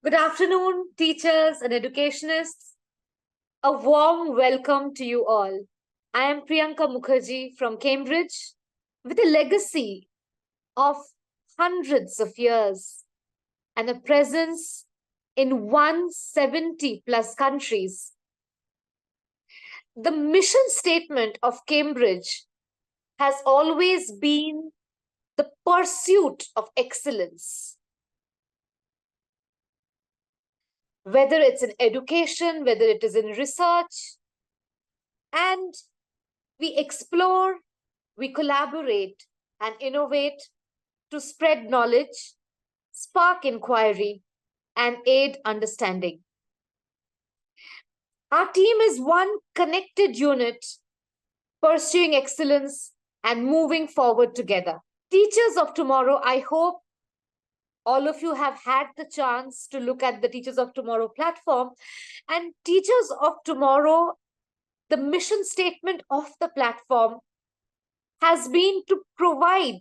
Good afternoon, teachers and educationists. A warm welcome to you all. I am Priyanka Mukherjee from Cambridge with a legacy of hundreds of years and a presence in 170 plus countries. The mission statement of Cambridge has always been the pursuit of excellence. Whether it's in education, whether it is in research, and we explore, we collaborate, and innovate to spread knowledge, spark inquiry, and aid understanding. Our team is one connected unit, pursuing excellence and moving forward together. Teachers of tomorrow, I hope all of you have had the chance to look at the Teachers of Tomorrow platform. And Teachers of Tomorrow, the mission statement of the platform has been to provide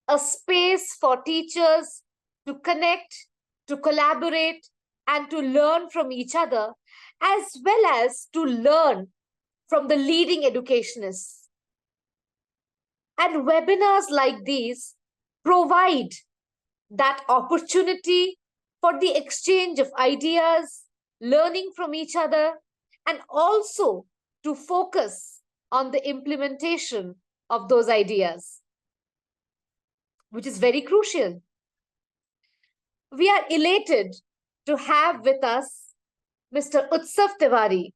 a space for teachers to connect, to collaborate, and to learn from each other, as well as to learn from the leading educationists. And webinars like these provide that opportunity for the exchange of ideas, learning from each other, and also to focus on the implementation of those ideas, which is very crucial. We are elated to have with us Mr. Utsav Tiwari,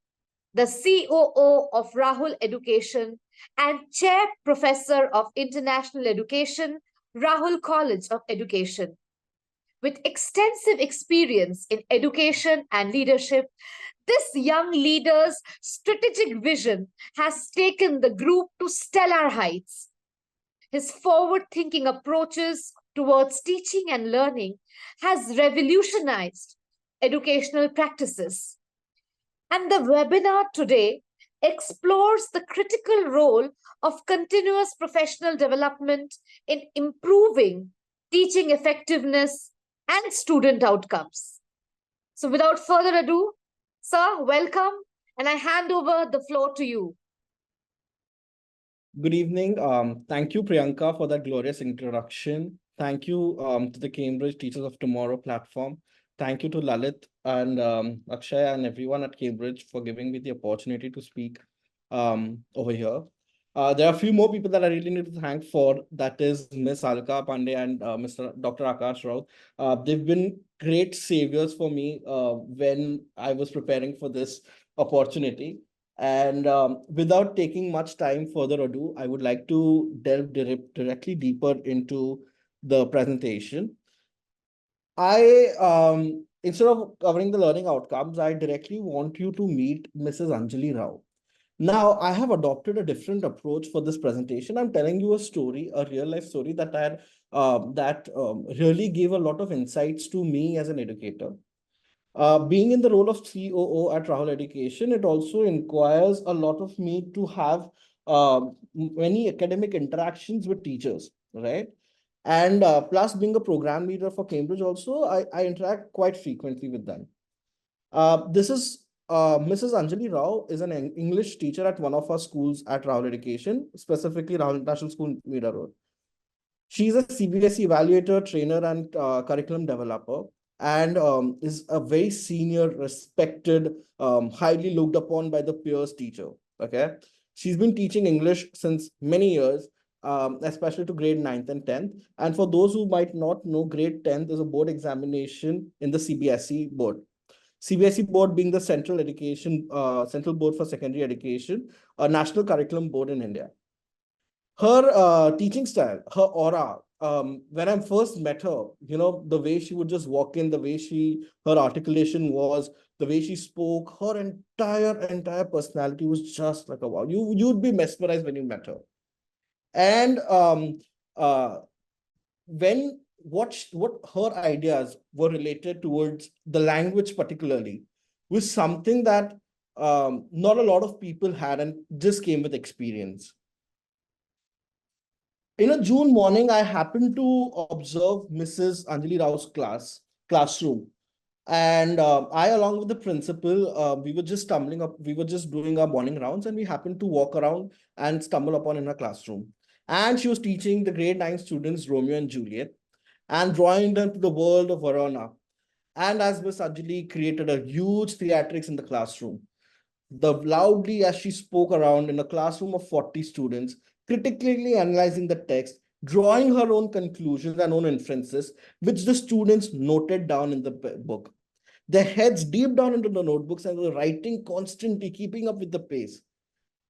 the COO of Rahul Education and Chair Professor of International Education, Rahul College of Education. With extensive experience in education and leadership, this young leader's strategic vision has taken the group to stellar heights. His forward-thinking approaches towards teaching and learning has revolutionized educational practices. And the webinar today explores the critical role of continuous professional development in improving teaching effectiveness and student outcomes. So without further ado, sir, welcome, and I hand over the floor to you. Good evening. Thank you, Priyanka, for that glorious introduction. Thank you to the Cambridge Teachers of Tomorrow platform. Thank you to Lalit and Akshay and everyone at Cambridge for giving me the opportunity to speak over here. There are a few more people that I really need to thank for. That is Ms. Alka Pandey and Mr. Dr. Akash Rao. They've been great saviors for me when I was preparing for this opportunity. And without taking much time further ado, I would like to delve directly deeper into the presentation. Instead of covering the learning outcomes, I directly want you to meet Mrs. Anjali Rao. Now, I have adopted a different approach for this presentation. I'm telling you a story, a real life story that really gave a lot of insights to me as an educator. Being in the role of COO at Rahul Education, it also requires a lot of me to have many academic interactions with teachers, right? And plus being a program leader for Cambridge also, I interact quite frequently with them. This is Mrs. Anjali Rao is an English teacher at one of our schools at Rahul Education, specifically Rahul International School, Meera Road. She's a CBSE evaluator, trainer, and curriculum developer, and is a very senior, respected, highly looked upon by the peers teacher. Okay, she's been teaching English since many years, especially to grade 9th and 10th. And for those who might not know, grade 10th is a board examination in the CBSE board. CBSE board being the central board for secondary education, a national curriculum board in India. Her teaching style, her aura, when I first met her, the way she would just walk in, the way her articulation was, the way she spoke, her entire personality was just like a wow. You'd be mesmerized when you met her. And what her ideas were related towards the language particularly was something that not a lot of people had and just came with experience. In a June morning, I happened to observe Mrs. Anjali Rao's classroom. And I, along with the principal, we were just stumbling up, we were just doing our morning rounds, and we happened to walk around and stumble upon in her classroom. And she was teaching the grade 9 students Romeo and Juliet and drawing them to the world of Verona. And as Miss Anjali created a huge theatrics in the classroom, the loudly as she spoke around in a classroom of 40 students, critically analyzing the text, drawing her own conclusions and own inferences, which the students noted down in the book. Their heads deep down into the notebooks and were writing constantly, keeping up with the pace.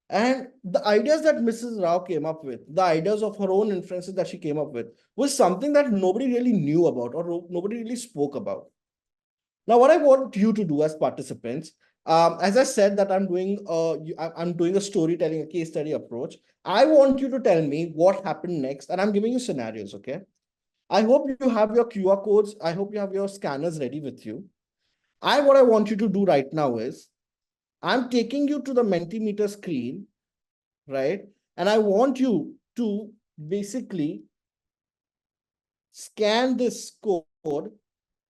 And the ideas that Mrs. Rao came up with, the ideas of her own inferences that she came up with, was something that nobody really knew about or nobody really spoke about. Now, what I want you to do as participants, as I said that I'm doing a storytelling, a case study approach. I want you to tell me what happened next, and I'm giving you scenarios. Okay. I hope you have your QR codes. I hope you have your scanners ready with you. What I want you to do right now is I'm taking you to the Mentimeter screen, right? And I want you to basically scan this code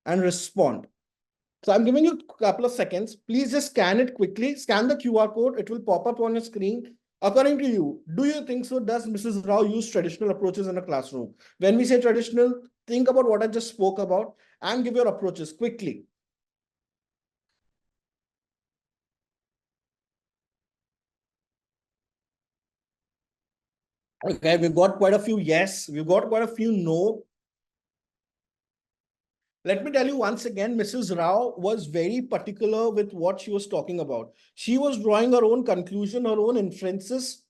and respond. So I'm giving you a couple of seconds. Please just scan it quickly. Scan the QR code. It will pop up on your screen. According to you, do you think so? Does Mrs. Rao use traditional approaches in a classroom? When we say traditional, think about what I just spoke about and give your approaches quickly. Okay, we've got quite a few yes. We've got quite a few no. Let me tell you once again, Mrs. Rao was very particular with what she was talking about. She was drawing her own conclusion, her own inferences,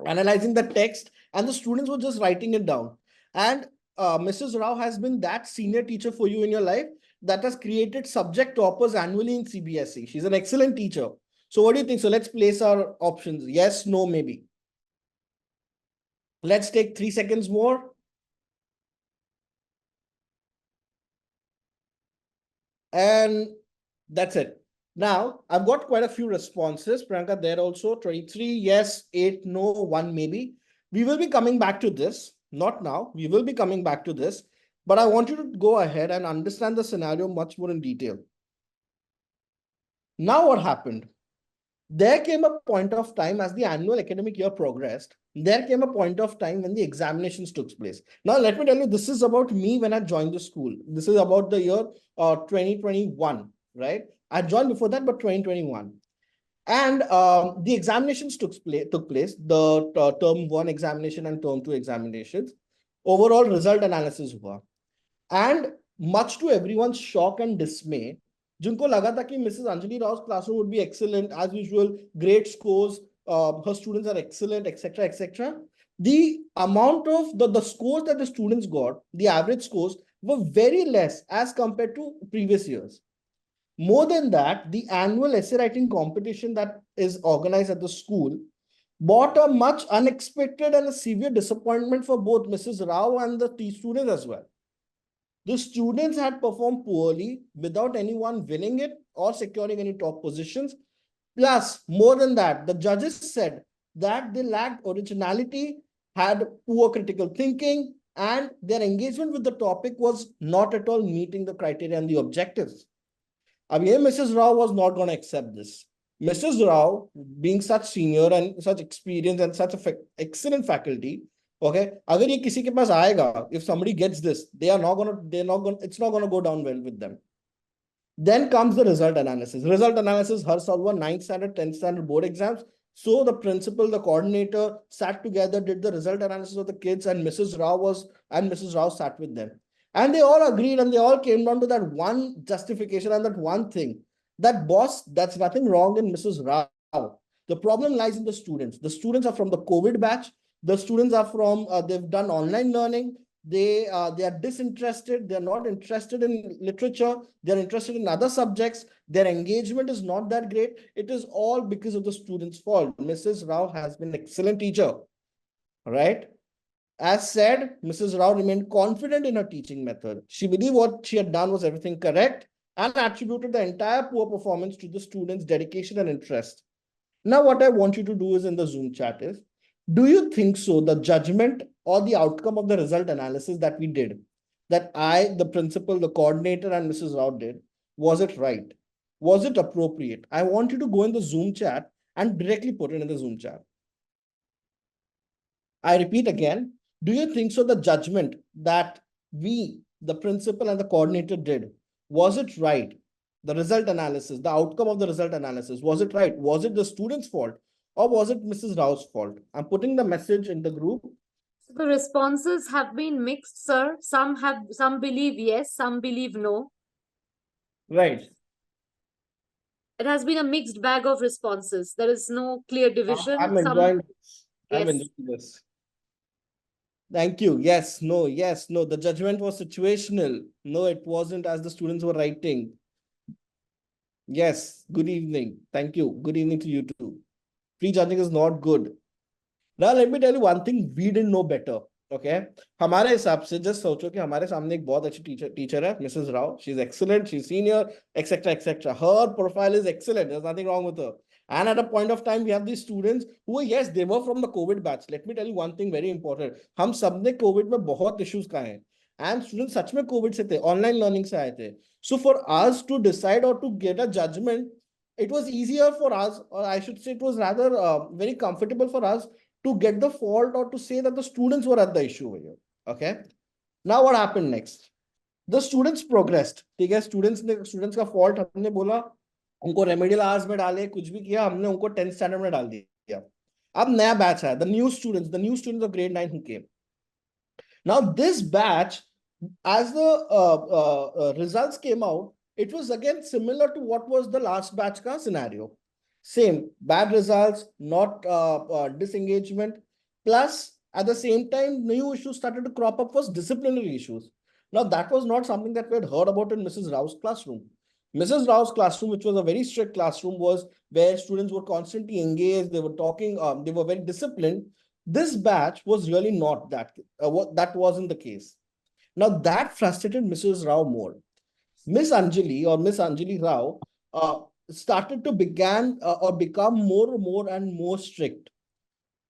analyzing the text, and the students were just writing it down. And Mrs. Rao has been that senior teacher for you in your life that has created subject toppers annually in CBSE. She's an excellent teacher. So what do you think? So let's place our options. Yes, no, maybe. Let's take 3 seconds more. And that's it. Now, I've got quite a few responses. Priyanka, there also 23, yes, 8, no, 1, maybe. We will be coming back to this. Not now. We will be coming back to this. But I want you to go ahead and understand the scenario much more in detail. Now, what happened? There came a point of time as the annual academic year progressed. There came a point of time when the examinations took place. Now, let me tell you, this is about me when I joined the school. This is about the year 2021, right? I joined before that, but 2021. And the examinations took place, the term one examination and term two examinations. Overall result analysis hua. And much to everyone's shock and dismay, जिनको लगा था कि Mrs. Anjali Rao's classroom would be excellent as usual, great scores, her students are excellent, etc., etc. The amount of the scores that the students got, the average scores, were very less as compared to previous years. More than that, the annual essay writing competition that is organized at the school brought a much unexpected and a severe disappointment for both Mrs. Rao and the students as well. The students had performed poorly without anyone winning it or securing any top positions. Plus, more than that, the judges said that they lacked originality, had poor critical thinking, and their engagement with the topic was not at all meeting the criteria and the objectives. Again, Mrs. Rao was not going to accept this. Mrs. Rao, being such senior and such experience and such a excellent faculty, okay, अगर ये किसी के पास आएगा, if somebody gets this, they're not gonna, it's not gonna go down well with them. Then comes the result analysis. Result analysis, her solve 9th standard, 10th standard board exams. So the principal, the coordinator sat together, did the result analysis of the kids, and Mrs. Rao sat with them. And they all agreed and they all came down to that one justification and that one thing. That boss, that's nothing wrong in Mrs. Rao. The problem lies in the students. The students are from the COVID batch. The students are from, they've done online learning. They are disinterested. They're not interested in literature. They're interested in other subjects. Their engagement is not that great. It is all because of the students' fault. Mrs. Rao has been an excellent teacher, right? As said, Mrs. Rao remained confident in her teaching method. She believed what she had done was everything correct and attributed the entire poor performance to the students' dedication and interest. Now, what I want you to do is in the Zoom chat is, do you think so the judgment or the outcome of the result analysis that we did, that I, the principal, the coordinator, and Mrs. Rao did, Was it right? Was it appropriate? I want you to go in the Zoom chat and directly put it in the Zoom chat. I repeat again, do you think so? The judgment that we, the principal and the coordinator did, was it right? The result analysis, the outcome of the result analysis, was it right? Was it the student's fault or was it Mrs. Rao's fault? I'm putting the message in the group. So the responses have been mixed, sir. Some believe yes, some believe no. Right. It has been a mixed bag of responses. There is no clear division. I'm enjoying this. I'm Yes. enjoying this. Thank you. Yes, no, yes, no. The judgment was situational. No, it wasn't as the students were writing. Yes, good evening. Thank you. Good evening to you too. Prejudging is not good. Now let me tell you one thing we didn't know better. Okay, हमारे हिसाब से just सोचो कि हमारे सामने एक बहुत अच्छी टीचर है Mrs Rao. She's excellent, she's senior, etc etc. Her profile is excellent. There's nothing wrong with her. And at a point of time, we have these students who, yes, they were from the COVID batch. Let me tell you one thing very important. हम सबने COVID में बहुत issues खाए हैं. And students सच में COVID से थे, online learning से आए थे. So for us to decide or to get a judgment, it was easier for us, or I should say, it was rather very comfortable for us to get the fault or to say that the students were at the issue over here. Okay. Now what happened next? The students progressed. ठीक है, students का fault हमने बोला, उनको remedial hours में डाले, कुछ भी किया, हमने उनको 10th standard में डाल दिया. अब नया batch है, the new students of grade 9 who came. Now this batch, as the results came out, it was again similar to what was the last batch ka scenario. Same, bad results, not disengagement. Plus, at the same time, new issues started to crop up was disciplinary issues. Now, that was not something that we had heard about in Mrs. Rao's classroom. Mrs. Rao's classroom, which was a very strict classroom, was where students were constantly engaged, they were talking, they were very disciplined. This batch was really not that. That wasn't the case. Now, that frustrated Mrs. Rao more. Miss Anjali Rao started to began or become more and more strict.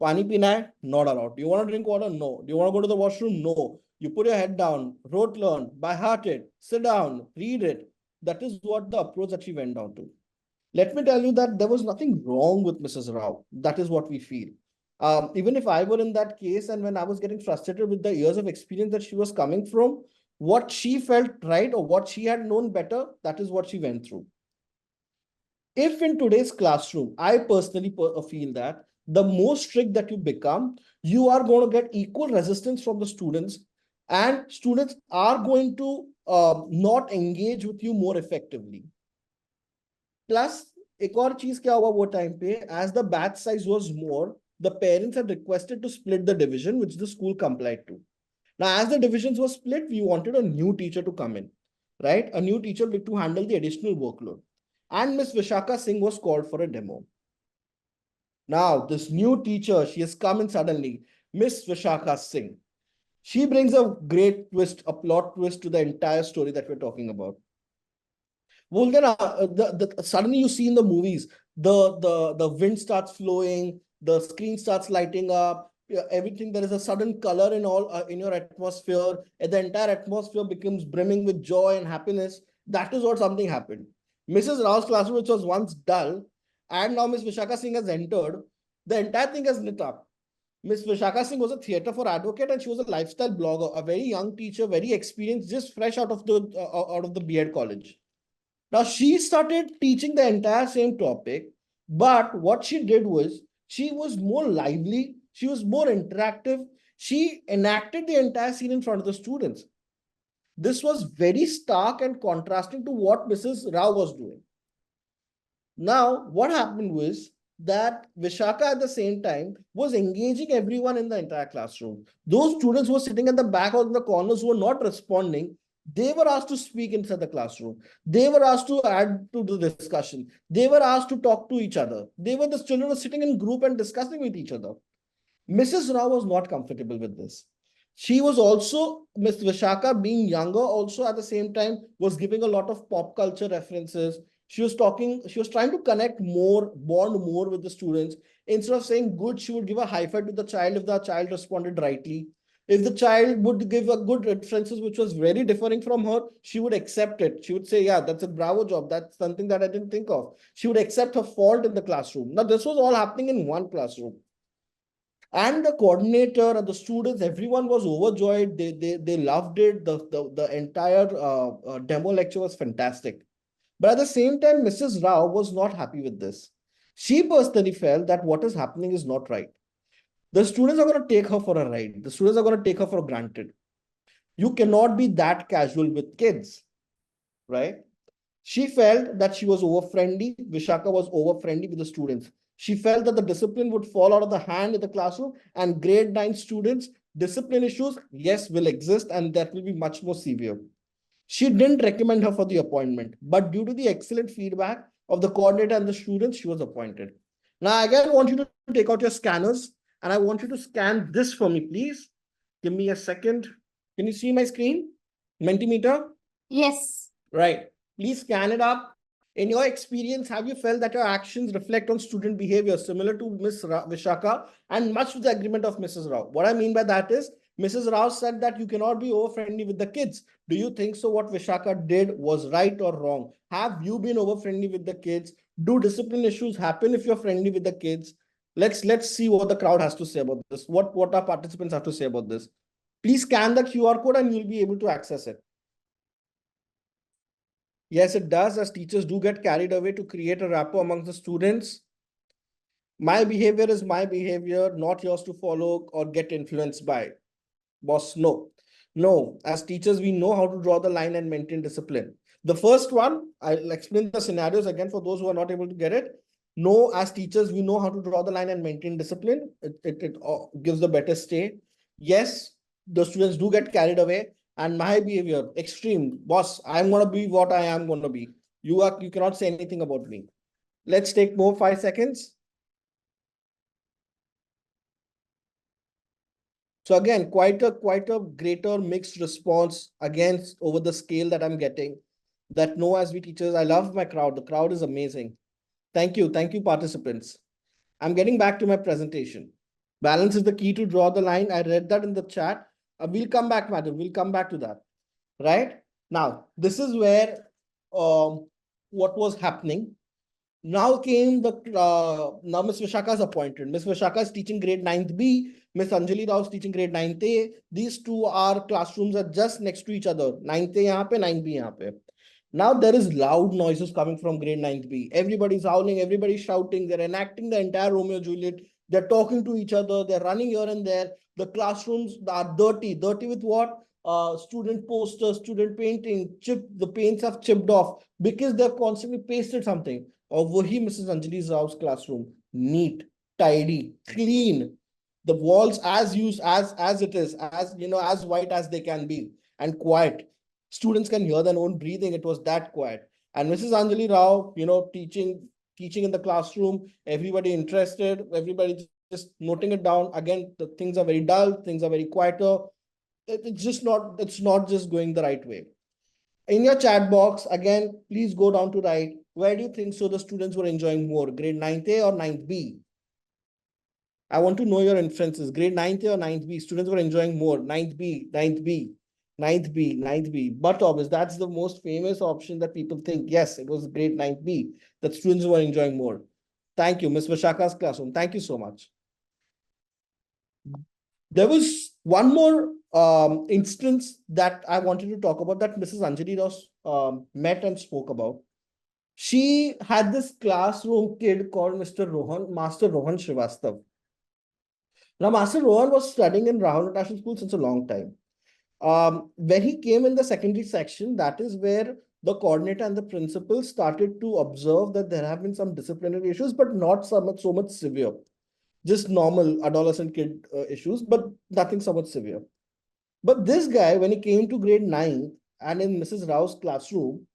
Pani pina hai? Not allowed. Do you want to drink water? No. Do you want to go to the washroom? No. You put your head down, rote learn, by heart it, sit down, read it. That is what the approach that she went down to. Let me tell you that there was nothing wrong with Mrs. Rao. That is what we feel. Even if I were in that case and when I was getting frustrated with the years of experience that she was coming from, what she felt right or what she had known better, that is what she went through. If in today's classroom, I personally feel that the more strict that you become, you are going to get equal resistance from the students, and students are going to not engage with you more effectively. Plus, एक और चीज क्या हुआ वो time पे, as the batch size was more, the parents had requested to split the division, which the school complied to. Now, as the divisions were split, we wanted a new teacher to come in, right? A new teacher to handle the additional workload. And Miss Vishaka Singh was called for a demo. Now, this new teacher, she has come in suddenly, Miss Vishaka Singh. She brings a great twist, a plot twist to the entire story that we're talking about. Suddenly you see in the movies, the wind starts flowing, the screen starts lighting up, everything, there is a sudden color in all in your atmosphere, and the entire atmosphere becomes brimming with joy and happiness. That is what something happened. Mrs. Rao's classroom, which was once dull, and now Miss Vishaka Singh has entered, the entire thing has lit up. Miss Vishaka Singh was a theatre for advocate, and she was a lifestyle blogger, a very young teacher, very experienced, just fresh out of the B.Ed college. Now she started teaching the entire same topic, but what she did was she was more lively, she was more interactive, she enacted the entire scene in front of the students. This was very stark and contrasting to what Mrs. Rao was doing. Now, what happened was that Vishaka at the same time was engaging everyone in the entire classroom. Those students who were sitting at the back or in the corners who were not responding, they were asked to speak inside the classroom. They were asked to add to the discussion. They were asked to talk to each other. The children were sitting in group and discussing with each other. Mrs. Rao was not comfortable with this. She was also, Miss Vishaka being younger, also at the same time was giving a lot of pop culture references. She was trying to connect more, bond more with the students. Instead of saying good, she would give a high five to the child if the child responded rightly. If the child would give a good references, which was very differing from her, she would accept it. She would say, yeah, that's a bravo job. That's something that I didn't think of. She would accept her fault in the classroom. Now, this was all happening in one classroom. And the coordinator and the students, everyone was overjoyed. They loved it. The entire demo lecture was fantastic. But at the same time, Mrs. Rao was not happy with this. She personally felt that what is happening is not right. The students are going to take her for a ride. The students are going to take her for granted. You cannot be that casual with kids, right? She felt that she was over friendly. Vishaka was over friendly with the students. She felt that the discipline would fall out of the hand in the classroom, and grade 9 students, discipline issues, yes, will exist, and that will be much more severe. She didn't recommend her for the appointment, but due to the excellent feedback of the coordinator and the students, she was appointed. Now, again, I want you to take out your scanners and I want you to scan this for me, please. Give me a second. Can you see my screen? Mentimeter? Yes. Right. Please scan it up. In your experience, have you felt that your actions reflect on student behavior similar to Miss Vishaka and much to the agreement of Mrs. Rao? What I mean by that is, Mrs. Rao said that you cannot be over friendly with the kids. Do you think so? What Vishaka did was right or wrong? Have you been over friendly with the kids? Do discipline issues happen if you're friendly with the kids? Let's see what the crowd has to say about this. What our participants have to say about this. Please scan the QR code and you'll be able to access it. Yes, it does, as teachers do get carried away to create a rapport amongst the students. My behavior is my behavior, not yours to follow or get influenced by. Boss, no. No, as teachers, we know how to draw the line and maintain discipline. The first one, I'll explain the scenarios again for those who are not able to get it. No, as teachers, we know how to draw the line and maintain discipline. It gives the better stay. Yes, the students do get carried away. And my behavior, extreme. Boss, I'm going to be what I am going to be. You cannot say anything about me. Let's take more 5 seconds. So again, quite a greater mixed response against over the scale that I'm getting. That no, as we teachers, I love my crowd. The crowd is amazing. Thank you, participants. I'm getting back to my presentation. Balance is the key to draw the line. I read that in the chat. We'll come back, madam. We'll come back to that. Right now, this is where what was happening. Now came the now Miss Vishaka is appointed. Miss Vishaka is teaching grade 9th B. Miss Anjali Rao is teaching grade 9th A. These two are classrooms are just next to each other. 9th A यहाँ पे, 9th B यहाँ पे. Now there is loud noises coming from grade 9th B. Everybody's howling, everybody's shouting. They're enacting the entire Romeo Juliet. They're talking to each other. They're running here and there. The classrooms are dirty. Dirty with what? Student posters, student painting, chip. The paints have chipped off because they've constantly pasted something. और वही Mrs. Anjali Rao's classroom, neat, tidy, clean, the walls as used as it is, as you know, as white as they can be, and quiet. Students can hear their own breathing. It was that quiet. And Mrs. Anjali Rao, teaching in the classroom, everybody interested, everybody just noting it down. Again, the things are very dull, things are very quieter. It's not just going the right way. In your chat box, again, please go down to right. Where do you think so the students were enjoying more, grade 9th A or 9th B? I want to know your inferences. Grade 9th A or 9th B? Students were enjoying more. 9th B, 9th B, 9th B, 9th B. But obviously, that's the most famous option that people think. Yes, it was grade 9th B that students were enjoying more. Thank you, Ms. Vishaka's classroom. Thank you so much. There was one more instance that I wanted to talk about that Mrs. Anjali Ross met and spoke about. She had this classroom kid called Master Rohan Srivastav. Now, Master Rohan was studying in Rahul International School since a long time. When he came in the secondary section, that is where the coordinator and the principal started to observe that there have been some disciplinary issues, but not so much severe. Just normal adolescent kid issues, but nothing so much severe. But this guy, when he came to grade 9 and in Mrs. Rao's classroom,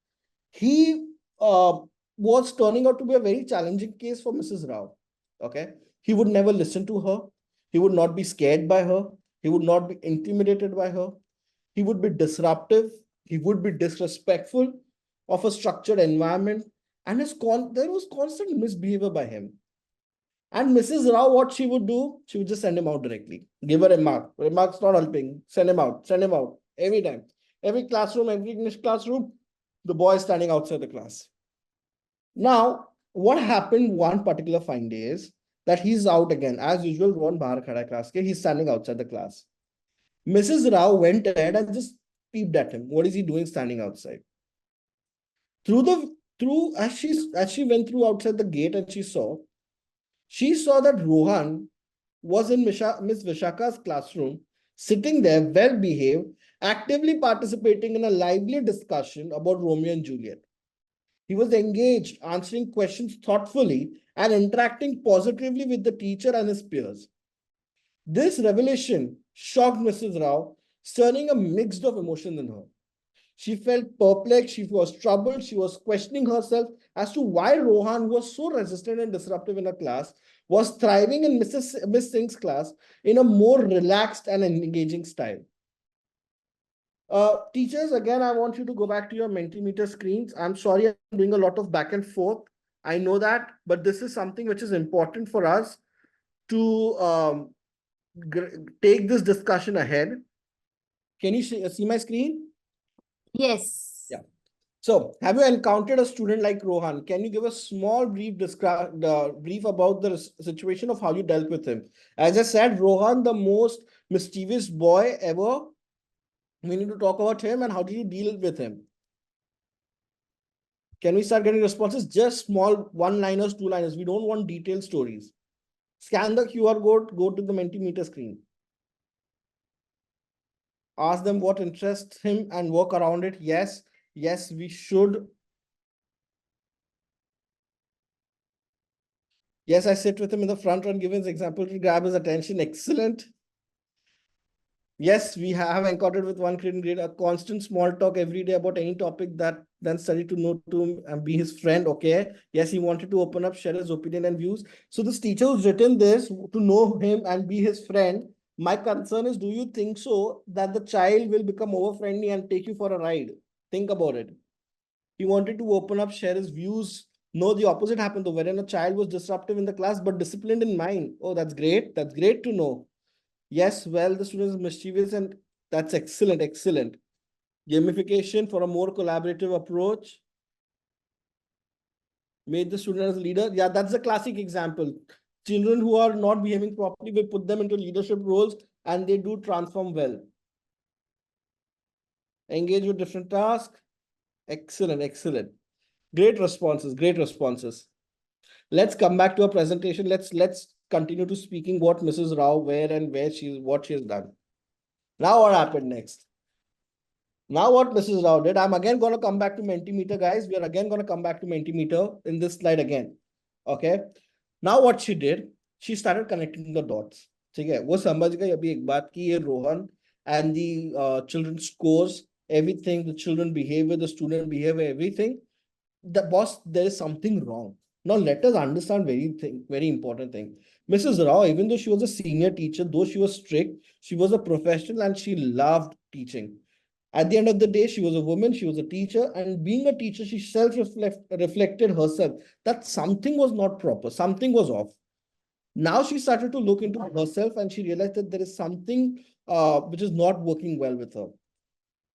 he was turning out to be a very challenging case for Mrs. Rao. Okay. He would never listen to her. He would not be scared by her. He would not be intimidated by her. He would be disruptive. He would be disrespectful of a structured environment. And there was constant misbehavior by him. And Mrs. Rao, what she would do, she would just send him out directly. Give a remark. Remarks not helping. Send him out. Send him out. Every time. Every classroom, every English classroom, the boy is standing outside the class. Now, what happened one particular fine day is that he's out again. As usual, Ron bahar khada hai class ke, he's standing outside the class. Mrs. Rao went ahead and just peeped at him. What is he doing standing outside? Through the through as she went through outside the gate and she saw that Rohan was in Miss Vishaka's classroom, sitting there, well behaved, actively participating in a lively discussion about Romeo and Juliet. He was engaged, answering questions thoughtfully, and interacting positively with the teacher and his peers. This revelation shocked Mrs. Rao, stirring a mix of emotions in her. She felt perplexed, she was troubled, she was questioning herself as to why Rohan, who was so resistant and disruptive in her class, was thriving in Miss Singh's class in a more relaxed and engaging style. Teachers, again, I want you to go back to your Mentimeter screens. I'm sorry, I'm doing a lot of back and forth. I know that, but this is something which is important for us to take this discussion ahead. Can you see my screen? Yes. Yeah. So, have you encountered a student like Rohan? Can you give a small brief about the situation of how you dealt with him? As I said, Rohan, the most mischievous boy ever. We need to talk about him and how did you deal with him? Can we start getting responses? Just small one-liners, two-liners. We don't want detailed stories. Scan the QR code, go to the Mentimeter screen. Ask them what interests him and work around it. Yes, yes, we should. Yes, I sit with him in the front and give his example to grab his attention. Excellent. Yes, we have encountered with one grade a constant small talk every day about any topic that then study to know to him and be his friend. Okay. Yes, he wanted to open up, share his opinion and views. So this teacher who's written this to know him and be his friend. My concern is, do you think so that the child will become over friendly and take you for a ride? Think about it. He wanted to open up, share his views. No, the opposite happened though, wherein a child was disruptive in the class but disciplined in mind. Oh, that's great. That's great to know. Yes, well, the student is mischievous and that's excellent, excellent. Gamification for a more collaborative approach. Made the student as a leader. Yeah, that's a classic example. Children who are not behaving properly, we put them into leadership roles and they do transform well. Engage with different tasks. Excellent, excellent. Great responses, great responses. Let's come back to our presentation. Let's continue to speaking what Mrs. Rao, where she's what she has done. Now what happened next? Now what Mrs. Rao did, I'm again going to come back to Mentimeter, guys. We are again going to come back to Mentimeter in this slide again. Okay. Now what she did, she started connecting the dots. ठीक है, वो समझ गई अभी एक बात की ये Rohan and the children scores, everything, the children behavior, the student behavior, everything. The boss, there is something wrong. Now let us understand very important thing. Mrs. Rao, even though she was a senior teacher, though she was strict, she was a professional and she loved teaching. At the end of the day, she was a woman, she was a teacher, and being a teacher, she reflected herself that something was not proper, something was off. Now she started to look into herself and she realized that there is something which is not working well with her.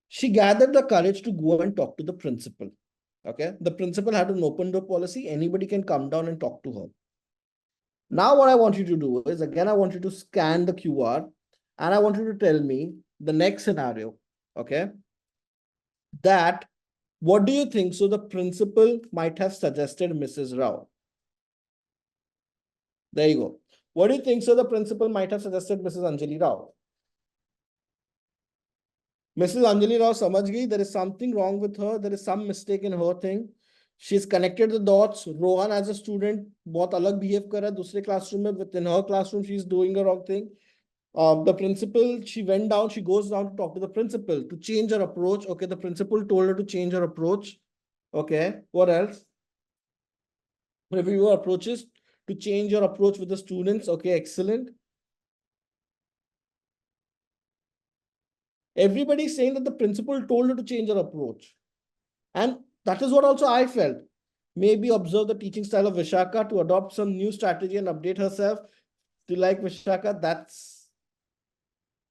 She gathered the courage to go and talk to the principal. Okay, the principal had an open door policy, anybody can come down and talk to her. Now, what I want you to do is, again, I want you to scan the QR and I want you to tell me the next scenario. Okay, that what do you think? So the principal might have suggested Mrs. Rao. There you go. What do you think? So the principal might have suggested Mrs. Anjali Rao. Mrs. Anjali Rao samajh gayi, there is something wrong with her. There is some mistake in her thing. She's connected the dots. Rohan as a student, बहुत अलग behave कर रहा है दूसरे classroom में. Within her classroom, she's doing the wrong thing. The principal, she went down, she goes down to talk to the principal to change her approach. Okay, the principal told her to change her approach. Okay, what else? Review your approaches to change your approach with the students. Okay, excellent. Everybody is saying that the principal told her to change her approach. And that is what also I felt. Maybe observe the teaching style of Vishaka to adopt some new strategy and update herself to like Vishaka. That's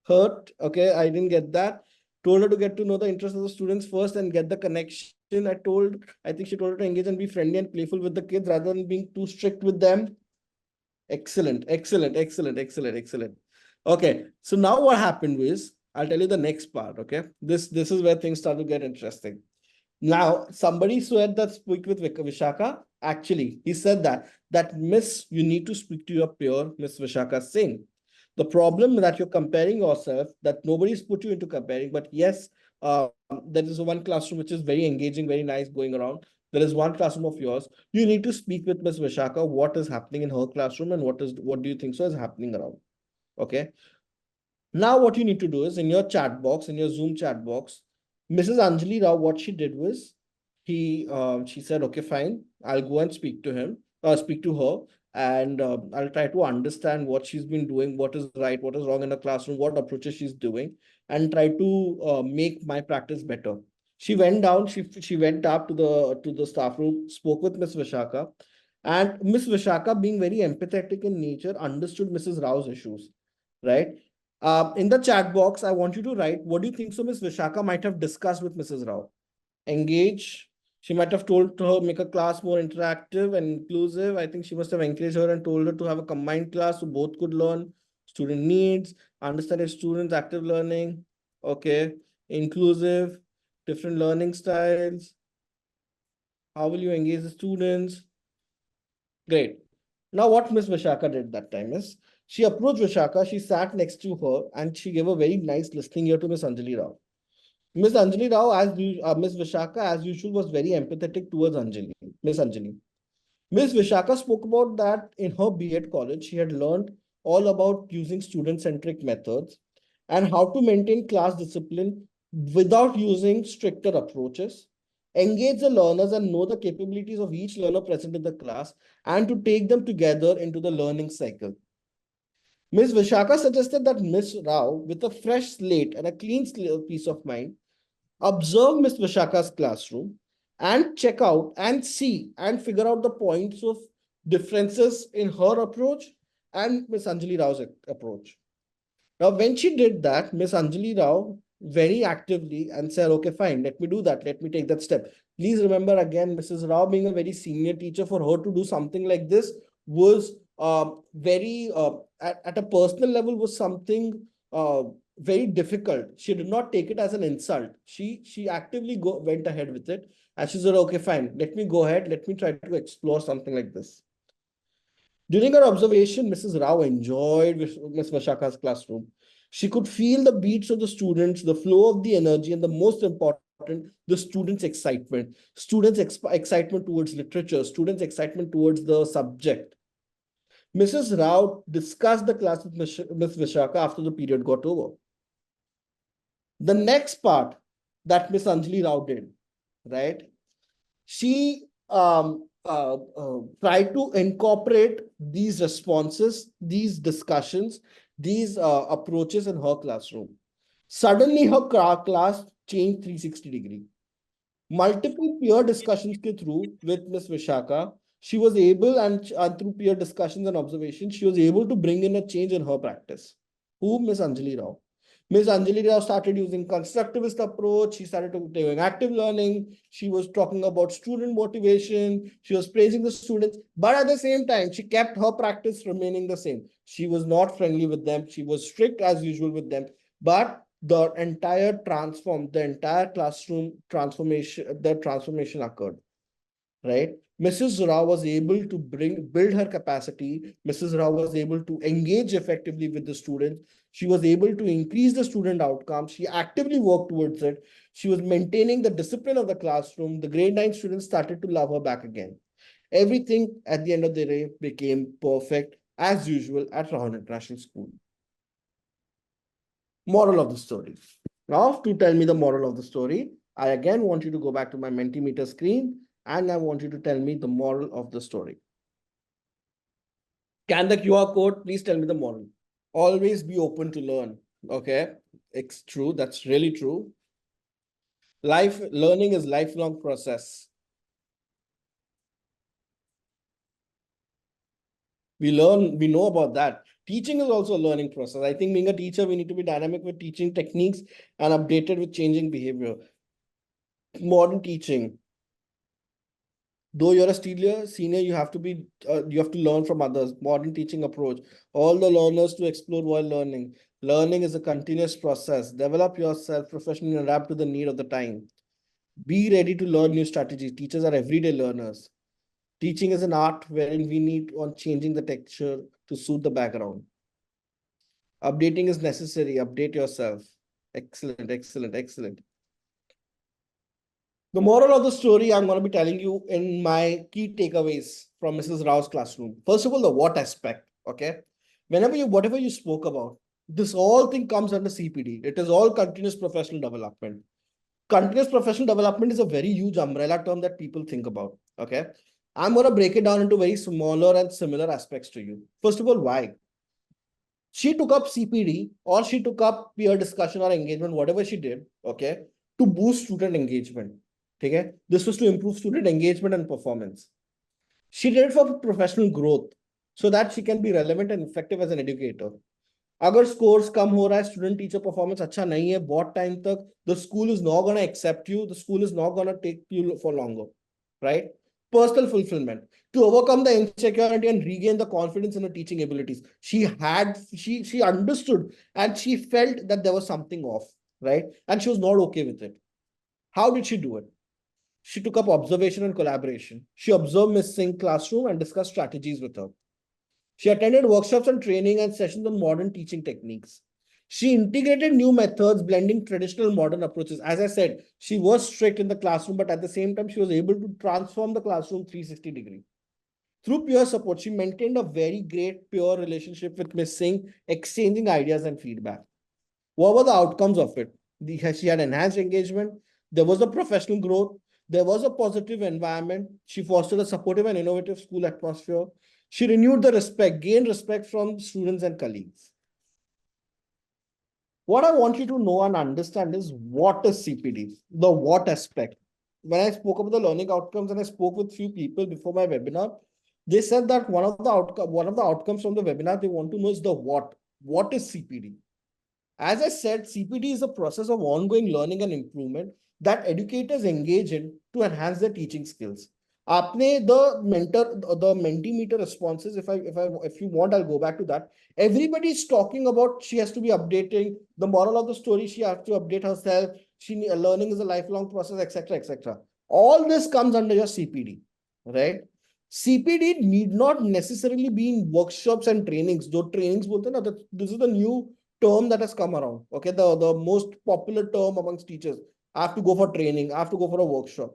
hurt. Okay, I didn't get that. Told her to get to know the interests of the students first and get the connection. I think she told her to engage and be friendly and playful with the kids rather than being too strict with them. Excellent, excellent, excellent, excellent, excellent. Okay, so now what happened was, I'll tell you the next part. Okay, this is where things start to get interesting. Now, somebody said that speak with Vishaka. Actually, he said that Miss, you need to speak to your peer, Miss Vishaka Singh. The problem that you're comparing yourself, that nobody's put you into comparing, but yes, there is one classroom which is very engaging, very nice going around. There is one classroom of yours. You need to speak with Miss Vishaka. What is happening in her classroom and what do you think so is happening around? Okay. Now, what you need to do is in your chat box, in your Zoom chat box, Mrs. Anjali Rao, what she did was she said, okay, fine, I'll go and speak to her, and I'll try to understand what she's been doing, what is right, what is wrong in the classroom, what approaches she's doing, and try to make my practice better. She went down, she went up to the staff room, spoke with Miss Vishaka, and Miss Vishaka, being very empathetic in nature, understood Mrs. Rao's issues, right? In the chat box, I want you to write, what do you think so Miss Vishaka might have discussed with Mrs. Rao? Engage. She might have told her make a class more interactive and inclusive. I think she must have encouraged her and told her to have a combined class so both could learn. Student needs, understanding students, active learning. Okay. Inclusive, different learning styles. How will you engage the students? Great. Now, what Miss Vishaka did that time is she approached Vishaka, she sat next to her, and she gave a very nice listening ear to Miss Anjali Rao. Miss Anjali Rao, Miss Vishaka, as usual, was very empathetic towards Miss Anjali. Miss Vishaka spoke about that in her B.Ed college. She had learned all about using student-centric methods and how to maintain class discipline without using stricter approaches, engage the learners and know the capabilities of each learner present in the class, and to take them together into the learning cycle. Ms. Vishaka suggested that Ms. Rao, with a fresh slate and a clean piece of mind, observe Ms. Vishaka's classroom and check out and see and figure out the points of differences in her approach and Ms. Anjali Rao's approach. Now, when she did that, Miss Anjali Rao very actively and said, okay, fine, let me do that. Let me take that step. Please remember again, Mrs. Rao being a very senior teacher, for her to do something like this was very, at a personal level, was something very difficult. She did not take it as an insult. She actively went ahead with it. And she said, okay, fine, let me go ahead. Let me try to explore something like this. During her observation, Mrs. Rao enjoyed Miss Vashaka's classroom. She could feel the beats of the students, the flow of the energy, and the most important, the students' excitement. Excitement towards literature, students' excitement towards the subject. Mrs. Rao discussed the class with Miss Vishaka after the period got over. The next part that Miss Anjali Rao did, right? She tried to incorporate these responses, these discussions, these approaches in her classroom. Suddenly, her class changed 360-degree. Multiple peer discussions ke through with Miss Vishaka, she was able, and through peer discussions and observations, she was able to bring in a change in her practice. Who? Miss Anjali Rao. Ms. Anjali Rao started using constructivist approach. She started doing active learning. She was talking about student motivation. She was praising the students. But at the same time, she kept her practice remaining the same. She was not friendly with them. She was strict as usual with them. But the entire classroom transformation occurred, right? Mrs. Rao was able to build her capacity. Mrs. Rao was able to engage effectively with the students. She was able to increase the student outcomes. She actively worked towards it. She was maintaining the discipline of the classroom. The grade 9 students started to love her back again. Everything at the end of the day became perfect as usual at Rahul International School. Moral of the story. Now, to tell me the moral of the story, I again want you to go back to my Mentimeter screen and I want you to tell me the moral of the story. Scan the QR code, please tell me the moral. Always be open to learn. Okay, it's true. That's really true. Learning is lifelong process. We learn, we know about that. Teaching is also a learning process. I think being a teacher, we need to be dynamic with teaching techniques and updated with changing behavior. Modern teaching, though you're a senior, you have to be, you have to learn from others. Modern teaching approach, all the learners to explore while learning. Learning is a continuous process. Develop yourself professionally and adapt to the need of the time. Be ready to learn new strategies. Teachers are everyday learners. Teaching is an art wherein we need on changing the texture to suit the background. Updating is necessary. Update yourself. Excellent, excellent, excellent. The moral of the story I'm going to be telling you in my key takeaways from Mrs. Rao's classroom. First of all, the what aspect. Okay. Whatever you spoke about, this whole thing comes under CPD. It is all continuous professional development. Continuous professional development is a very huge umbrella term that people think about. Okay. I'm going to break it down into very smaller and similar aspects to you. First of all, why? She took up CPD or she took up peer discussion or engagement, whatever she did, okay, to boost student engagement. Okay? This was to improve student engagement and performance. She did it for professional growth so that she can be relevant and effective as an educator. अगर scores कम हो रहा है, student teacher performance अच्छा नहीं है बहुत time तक, the school is not going to accept you, the school is not going to take you for longer, right? Personal fulfillment, to overcome the insecurity and regain the confidence in her teaching abilities. She understood and she felt that there was something off, right? And she was not okay with it. How did she do it? She took up observation and collaboration. She observed Miss Singh's classroom and discussed strategies with her. She attended workshops and training and sessions on modern teaching techniques. She integrated new methods, blending traditional and modern approaches. As I said, she was strict in the classroom, but at the same time, she was able to transform the classroom 360 degrees. Through peer support, she maintained a very great peer relationship with Miss Singh, exchanging ideas and feedback. What were the outcomes of it? She had enhanced engagement. There was a professional growth. There was a positive environment. She fostered a supportive and innovative school atmosphere. She renewed the respect, gained respect from students and colleagues. What I want you to know and understand is what is CPD, the what aspect. When I spoke about the learning outcomes and I spoke with few people before my webinar, they said that one of the outcomes from the webinar they want to know is the what. What is CPD? As I said, CPD is a process of ongoing learning and improvement that educators engage in to enhance their teaching skills. आपने the Mentimeter responses, if you want, I'll go back to that. Everybody is talking about she has to be updating. The moral of the story, she has to update herself. Learning is a lifelong process, etc., etc. All this comes under your CPD, right? CPD need not necessarily be in workshops and trainings. Though trainings, bolte na, this is the new term that has come around. Okay, the most popular term amongst teachers. I have to go for training. I have to go for a workshop.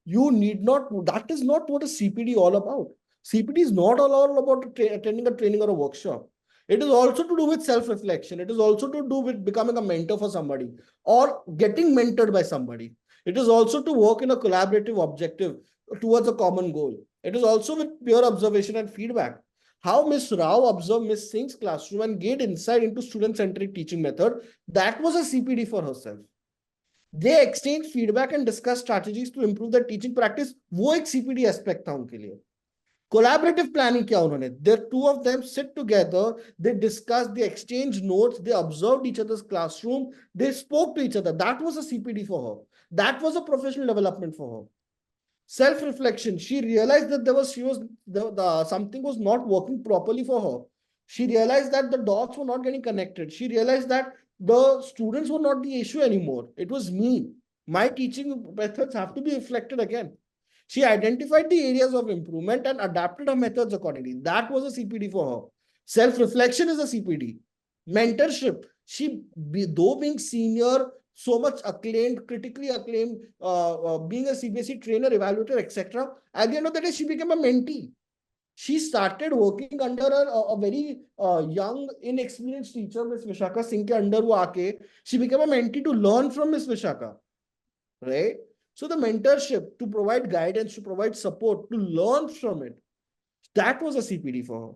You need not, that is not what a CPD all about. CPD is not all about attending a training or a workshop. It is also to do with self-reflection. It is also to do with becoming a mentor for somebody or getting mentored by somebody. It is also to work in a collaborative objective towards a common goal. It is also with peer observation and feedback. How Miss Rao observed Miss Singh's classroom and gained insight into student-centric teaching method, that was a CPD for herself. They exchange feedback and discuss strategies to improve their teaching practice. वो एक CPD aspect था उनके लिए. Collaborative planning क्या उन्होंने? The two of them sit together, they discussed, they exchanged notes, they observed each other's classroom, they spoke to each other. That was a CPD for her. That was a professional development for her. Self-reflection. She realized that something was not working properly for her. She realized that the dots were not getting connected. She realized that the students were not the issue anymore. It was me. My teaching methods have to be reflected again. She identified the areas of improvement and adapted her methods accordingly. That was a CPD for her. Self-reflection is a CPD. Mentorship. Though being senior, so much acclaimed, critically acclaimed, being a CBSE trainer, evaluator, etc. At the end of the day, she became a mentee. She started working under a very young, inexperienced teacher, Miss Vishaka Singh ke under wo aake. She became a mentee to learn from Miss Vishaka, right? So the mentorship, to provide guidance, to provide support, to learn from it, that was a CPD for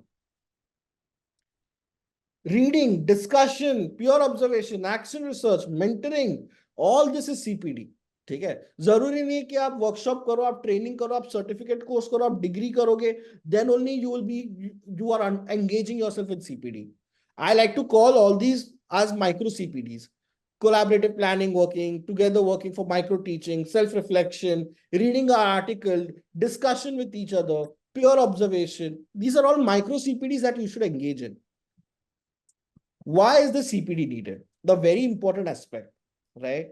her. Reading, discussion, peer observation, action research, mentoring, all this is CPD. ठीक है, जरूरी नहीं है कि आप workshop करो, आप training करो, आप सर्टिफिकेट कोर्स करो, आप डिग्री करोगे, then only you will be, you are engaging yourself with CPD. I like to call all these as micro CPDs: collaborative planning working, together working for micro teaching, self reflection, reading an article, discussion with each other, peer observation. These are all micro CPDs that you should engage in. Why is the CPD needed? The very important aspect, right?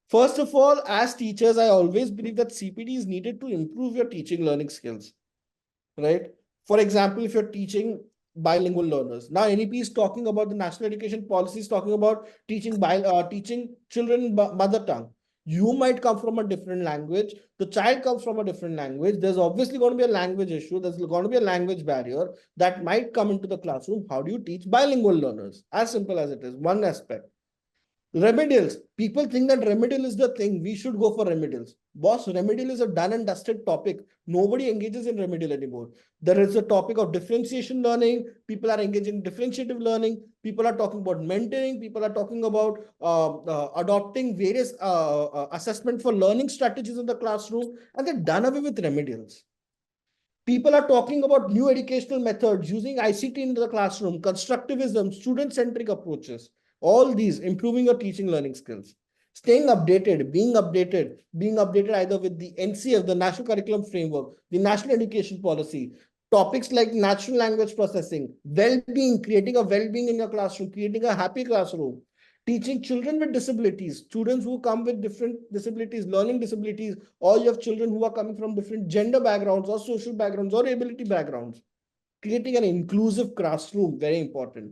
First of all, as teachers, I always believe that CPD is needed to improve your teaching learning skills, right? For example, if you're teaching bilingual learners, now NEP is talking about, the national education policy is talking about teaching children mother tongue. You might come from a different language, the child comes from a different language. There's obviously going to be a language issue, there's going to be a language barrier that might come into the classroom. How do you teach bilingual learners? As simple as it is, one aspect. Remedials. People think that remedial is the thing. We should go for remedials. Boss, remedial is a done and dusted topic. Nobody engages in remedial anymore. There is a topic of differentiation learning. People are engaging in differentiative learning. People are talking about mentoring. People are talking about adopting various assessment for learning strategies in the classroom. And they're done away with remedials. People are talking about new educational methods, using ICT in the classroom, constructivism, student-centric approaches. All these improving your teaching learning skills. Staying updated, being updated either with the NCF, the National Curriculum Framework, the National Education Policy, topics like natural language processing, well-being, creating a well-being in your classroom, creating a happy classroom, teaching children with disabilities, students who come with different disabilities, learning disabilities, or you have children who are coming from different gender backgrounds or social backgrounds or ability backgrounds. Creating an inclusive classroom, very important.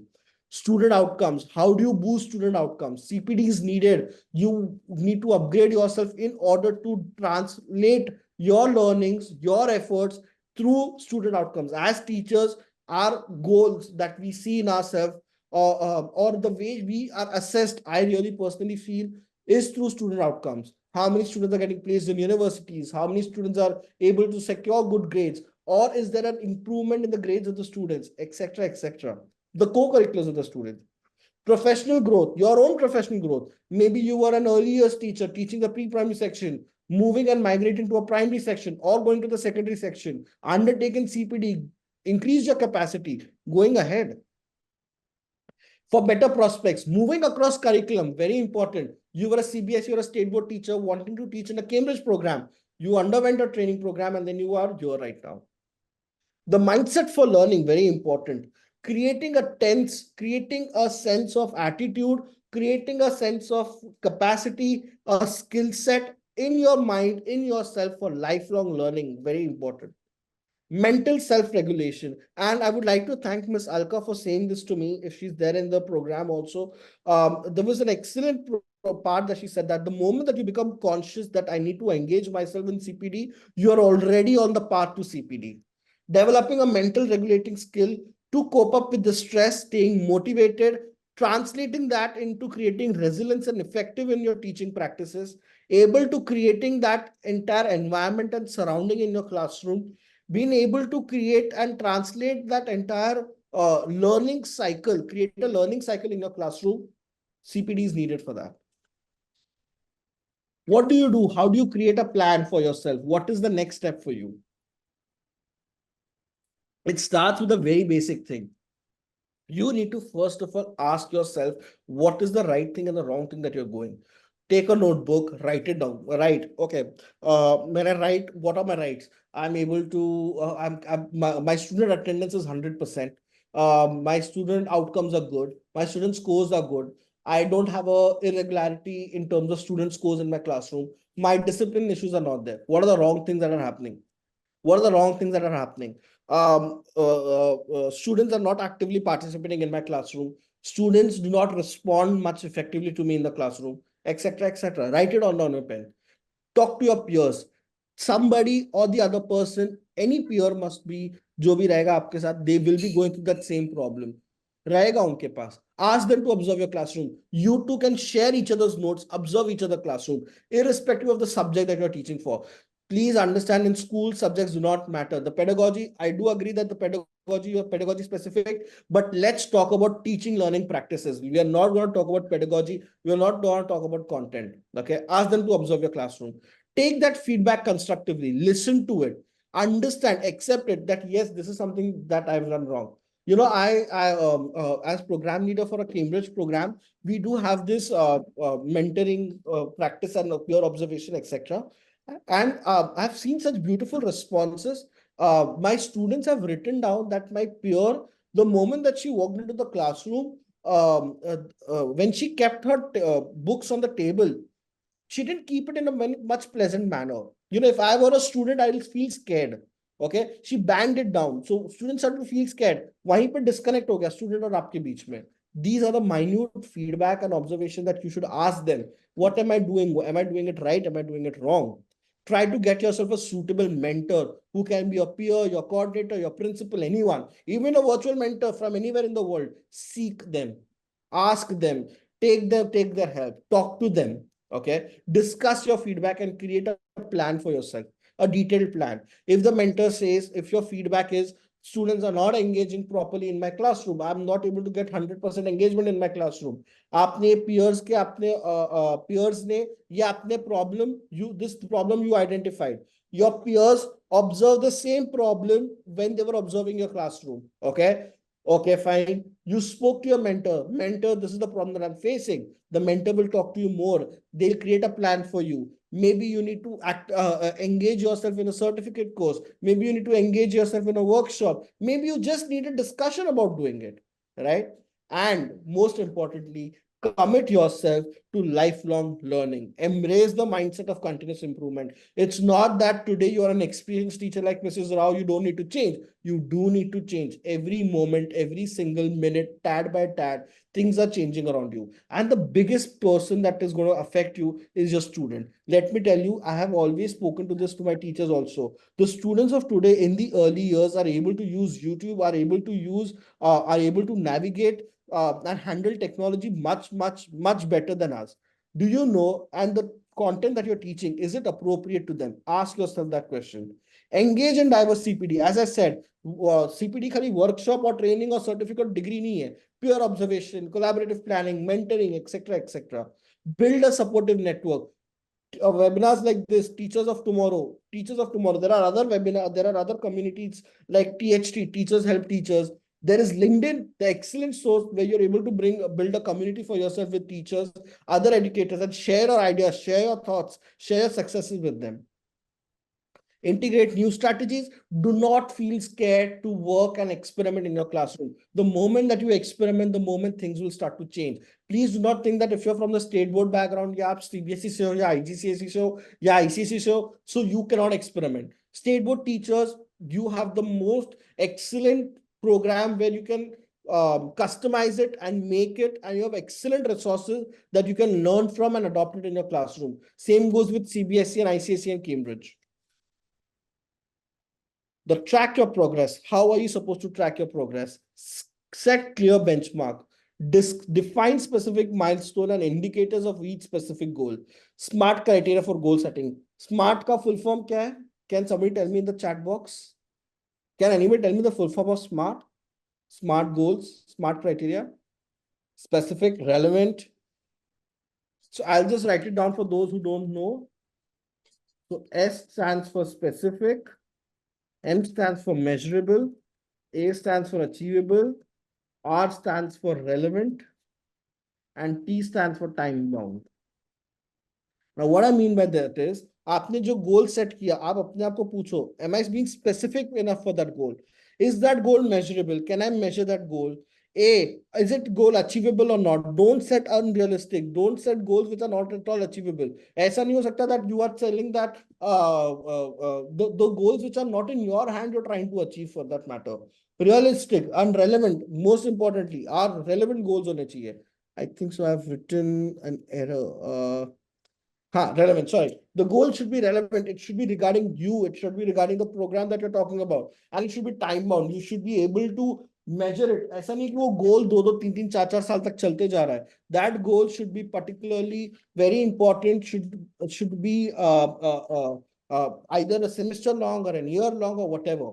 Student outcomes. How do you boost student outcomes? CPD is needed. You need to upgrade yourself in order to translate your learnings, your efforts through student outcomes. As teachers, our goals that we see in ourselves, or the way we are assessed, I really personally feel, is through student outcomes. How many students are getting placed in universities? How many students are able to secure good grades? Or is there an improvement in the grades of the students, etc., etc.? The co-curriculars of the students. Professional growth, your own professional growth. Maybe you were an early years teacher teaching the pre-primary section, moving and migrating to a primary section, or going to the secondary section, undertaken CPD, increase your capacity, going ahead. For better prospects, moving across curriculum, very important. You were a CBSE or a state board teacher wanting to teach in a Cambridge program. You underwent a training program and then you are here right now. The mindset for learning, very important. Creating a tense, creating a sense of attitude, creating a sense of capacity, a skill set in your mind, in yourself for lifelong learning, very important. Mental self-regulation. And I would like to thank Miss Alka for saying this to me, if she's there in the program also. There was an excellent part that she said that the moment that you become conscious that I need to engage myself in CPD, you are already on the path to CPD. Developing a mental regulating skill to cope up with the stress, staying motivated, translating that into creating resilience and effective in your teaching practices, able to creating that entire environment and surrounding in your classroom, being able to create and translate that entire learning cycle, create a learning cycle in your classroom. CPD is needed for that. What do you do? How do you create a plan for yourself? What is the next step for you? It starts with a very basic thing. You need to first of all ask yourself what is the right thing and the wrong thing that you're going. Take a notebook, write it down. Right, okay. When I write, what are my rights? I'm able to. My student attendance is 100%. My student outcomes are good. My student scores are good. I don't have a irregularity in terms of student scores in my classroom. My discipline issues are not there. What are the wrong things that are happening? What are the wrong things that are happening? Students are not actively participating in my classroom. Students do not respond much effectively to me in the classroom, etc., etc. Write it on your pen. Talk to your peers. Somebody or the other person, any peer must be, जो भी रहेगा आपके साथ, they will be going through that same problem. रहेगा उनके पास. Ask them to observe your classroom. You two can share each other's notes, observe each other classroom, irrespective of the subject that you're teaching for. Please understand, in school subjects do not matter. The pedagogy, I do agree that the pedagogy, your pedagogy specific, but let's talk about teaching learning practices. We are not going to talk about pedagogy. We are not going to talk about content. Okay. Ask them to observe your classroom. Take that feedback constructively, listen to it, understand, accept it that yes, this is something that I've done wrong. You know, as program leader for a Cambridge program, we do have this mentoring practice and peer observation, etc. And I've seen such beautiful responses. My students have written down that my peer, the moment that she walked into the classroom, when she kept her books on the table, she didn't keep it in a much pleasant manner. You know, if I were a student, I will feel scared. Okay, she banged it down. So students start to feel scared. वहीं पे disconnect हो गया student और आपके बीच में. These are the minute feedback and observation that you should ask them. What am I doing? Am I doing it right? Am I doing it wrong? Try to get yourself a suitable mentor who can be your peer, your coordinator, your principal, anyone, even a virtual mentor from anywhere in the world. Seek them, ask them, take their help, talk to them. Okay, discuss your feedback and create a plan for yourself, a detailed plan. If the mentor says, if your feedback is students are not engaging properly in my classroom, I'm not able to get 100% engagement in my classroom, आपने peers के अपने peers ने या अपने problem, you this problem you identified, your peers observe the same problem when they were observing your classroom. Okay, okay, fine. You spoke to your mentor, this is the problem that I'm facing. The mentor will talk to you more. They'll create a plan for you. Maybe you need to engage yourself in a certificate course. Maybe you need to engage yourself in a workshop. Maybe you just need a discussion about doing it, right? And most importantly, commit yourself to lifelong learning. Embrace the mindset of continuous improvement. It's not that today you are an experienced teacher like Mrs. Rao, you don't need to change. You do need to change every moment, every single minute, tad by tad. Things are changing around you, and the biggest person that is going to affect you is your student. Let me tell you, I have always spoken to this to my teachers also. The students of today in the early years are able to use YouTube, are able to navigate and handle technology much better than us. Do you know? And the content that you're teaching, is it appropriate to them? Ask yourself that question. Engage in diverse CPD. As I said, CPD खाली workshop or training or certificate degree नहीं है. Peer observation, collaborative planning, mentoring, etc., etc. Build a supportive network. Webinars like this, teachers of tomorrow. There are other webinars, there are other communities like THT, Teachers Help Teachers. There is LinkedIn, the excellent source where you're able to build a community for yourself with teachers, other educators, and share your ideas, share your thoughts, share your successes with them. Integrate new strategies. Do not feel scared to work and experiment in your classroom. The moment that you experiment, the moment things will start to change. Please do not think that if you're from the state board background, yeah, CBSE se ho, yeah, IGCSE se ho, yeah, ICSE se ho, so you cannot experiment. State board teachers, you have the most excellent program where you can customize it and make it, and you have excellent resources that you can learn from and adopt it in your classroom. Same goes with CBSE and ICSE and Cambridge. The track your progress. How are you supposed to track your progress? Set clear benchmark. Define specific milestone and indicators of each specific goal. Smart criteria for goal setting. Smart ka full form kya hai? Can somebody tell me in the chat box? Can anybody tell me the full form of SMART? SMART goals, SMART criteria, specific, relevant. So I'll just write it down for those who don't know. So S stands for specific, M stands for measurable, A stands for achievable, R stands for relevant, and T stands for time bound. Now, what I mean by that is, आपने जो goal set किया, आप अपने आप को पूछो, am I being specific enough for that goal? Is that goal measurable? Can I measure that goal? Is it goal achievable or not? Don't set unrealistic. Don't set goals which are not at all achievable. ऐसा नहीं हो सकता that you are telling that the goals which are not in your hand you're trying to achieve for that matter. Realistic and relevant. Most importantly, are relevant goals होने चाहिए. I think so. I've written an error. Relevant. Sorry. The goal should be relevant. It should be regarding you. It should be regarding the program that you're talking about. And it should be time bound. You should be able to measure it. ऐसा नहीं कि वो goal 2-2, 3-3, 4-4 साल तक चलते जा रहा है. That goal should be particularly very important. Should be either a semester long or a year long or whatever.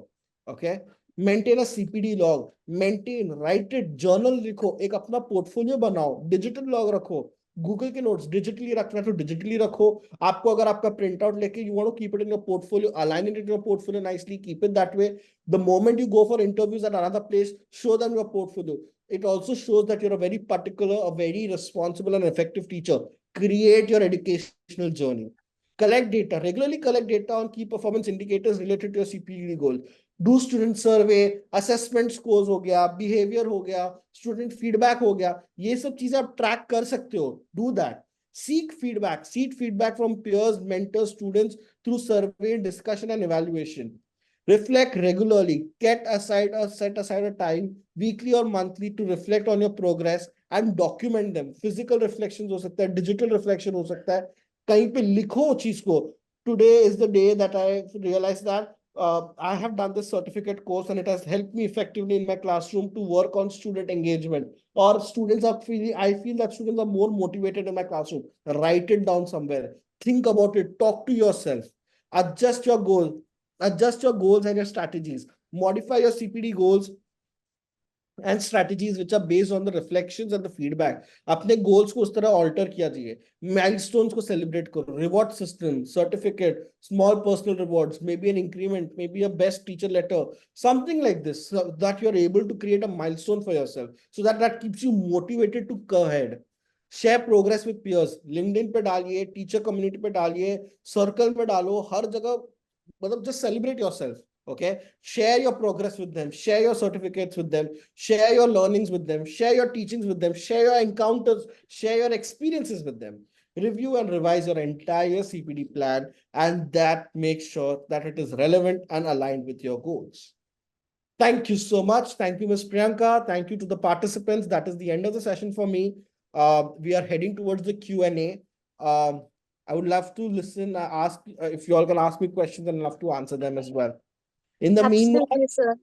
Okay, maintain a CPD log, maintain, write it, journal लिखो, एक अपना portfolio बनाओ, digital log रखो, Google के notes digitally रखना तो digitally रखो. आपको अगर आपका प्रिंट आउट लेके you want to keep it in your portfolio, align it in your portfolio nicely, keep it that way. The moment you go for interviews at another place, show them your portfolio. It also shows that you're a very particular, a very responsible and effective teacher. Create your educational journey. Collect data, regularly collect data on key performance indicators related to your CPD goal. Do student survey, assessment scores हो गया, behavior हो गया, student feedback हो गया, ये सब चीजें आप track कर सकते हो. Do that. Seek feedback from peers, mentors, students through survey, discussion, and evaluation. Reflect regularly. Set aside a time, weekly or monthly, to reflect on your progress and document them. Physical reflections हो सकता है, digital reflection हो सकता है. कहीं पे लिखो चीज को. Today is the day that I realized that I have done this certificate course and it has helped me effectively in my classroom to work on student engagement. Or students are feeling, I feel that students are more motivated in my classroom. Write it down somewhere. Think about it. Talk to yourself. Adjust your goals. Adjust your goals and your strategies. Modify your CPD goals and strategies which are based on the reflections and the feedback. अपने goals को उस तरह alter किया जाइए. Milestones को celebrate करो. Reward system, certificate, small personal rewards, maybe an increment, maybe a best teacher letter, something like this, so that you're able to create a milestone for yourself, so that that keeps you motivated to go ahead. Share progress with peers. LinkedIn पे डालिए, teacher community पे डालिए, circle पे डालो, हर जगह मतलब just celebrate yourself. Okay, share your progress with them, share your certificates with them, share your learnings with them, share your teachings with them, share your encounters, share your experiences with them. Review and revise your entire CPD plan, and that makes sure that it is relevant and aligned with your goals. Thank you so much. Thank you, Ms. Priyanka. Thank you to the participants. That is the end of the session for me. We are heading towards the Q&A. I would love to listen, ask if you all can ask me questions, and love to answer them as well. In the meanwhile, Absolutely, sir.